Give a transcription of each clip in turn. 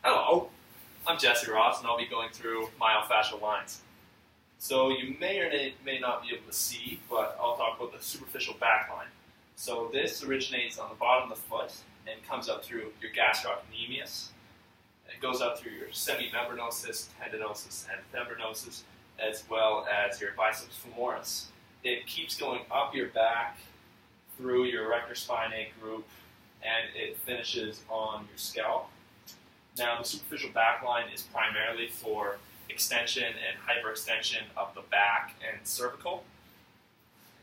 Hello, I'm Jesse Ross, and I'll be going through myofascial lines. So you may or may not be able to see, but I'll talk about the superficial back line. So this originates on the bottom of the foot and comes up through your gastrocnemius. It goes up through your semimembranosus, tendinosus, and membranosus, as well as your biceps femoris. It keeps going up your back through your erector spinae group, and it finishes on your scalp. Now, the superficial back line is primarily for extension and hyperextension of the back and cervical,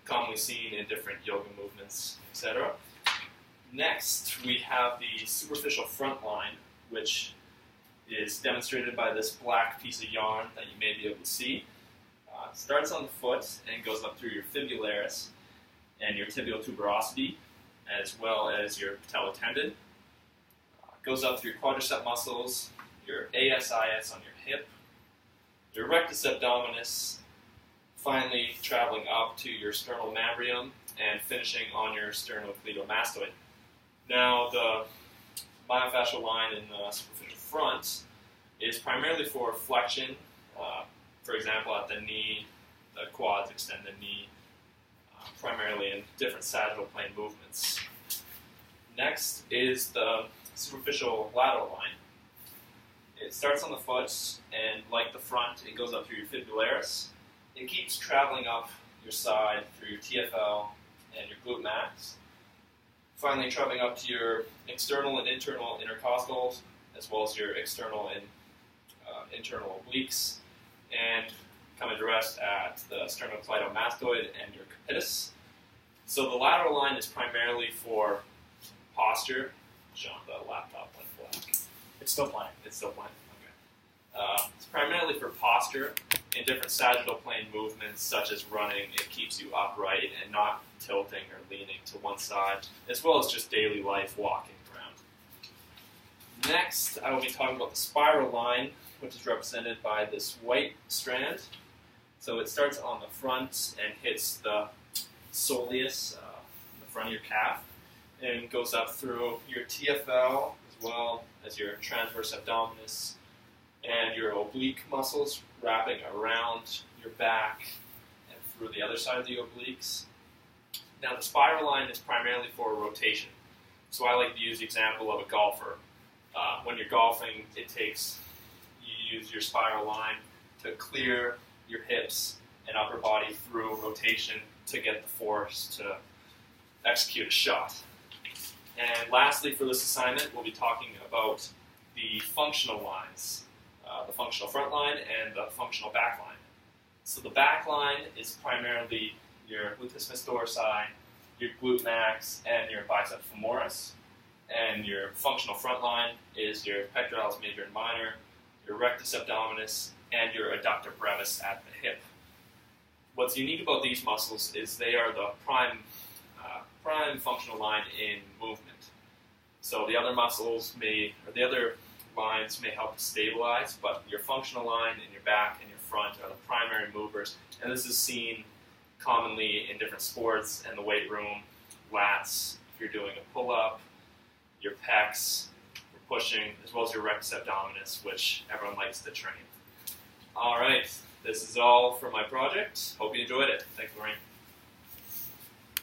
commonly seen in different yoga movements, etc. Next, we have the superficial front line, which is demonstrated by this black piece of yarn that you may be able to see. It starts on the foot and goes up through your fibularis and your tibial tuberosity, as well as your patellotendon. Goes up through your quadricep muscles, your ASIS on your hip, your rectus abdominis, finally traveling up to your sternal mammarium and finishing on your sternocleidomastoid. Now, the myofascial line in the superficial front is primarily for flexion. For example, at the knee, the quads extend the knee, primarily in different sagittal plane movements. Next is the superficial lateral line. It starts on the foot, and like the front, it goes up through your fibularis. It keeps traveling up your side through your TFL and your glute max, finally traveling up to your external and internal intercostals, as well as your external and internal obliques, and coming to rest at the sternocleidomastoid and your capitis. So the lateral line is primarily for posture. Sean, the laptop went black. It's still playing. It's still playing? Okay. It's primarily for posture in different sagittal plane movements, such as running. It keeps you upright and not tilting or leaning to one side, as well as just daily life walking around. Next, I will be talking about the spiral line, which is represented by this white strand. So it starts on the front and hits the soleus, the front of your calf, and goes up through your TFL as well as your transverse abdominis and your oblique muscles, wrapping around your back and through the other side of the obliques. Now, the spiral line is primarily for rotation. So I like to use the example of a golfer. When you're golfing, you use your spiral line to clear your hips and upper body through rotation to get the force to execute a shot. And lastly, for this assignment, we'll be talking about the functional lines, the functional front line and the functional back line. So the back line is primarily your latissimus dorsi, your glute max, and your biceps femoris. And your functional front line is your pectoralis major and minor, your rectus abdominis, and your adductor brevis at the hip. What's unique about these muscles is they are the prime functional line in movement. So the other the other lines may help to stabilize, but your functional line in your back and your front are the primary movers. And this is seen commonly in different sports and the weight room, lats, if you're doing a pull-up, your pecs, your pushing, as well as your rectus abdominis, which everyone likes to train. All right, this is all for my project. Hope you enjoyed it. Thanks, Lorraine.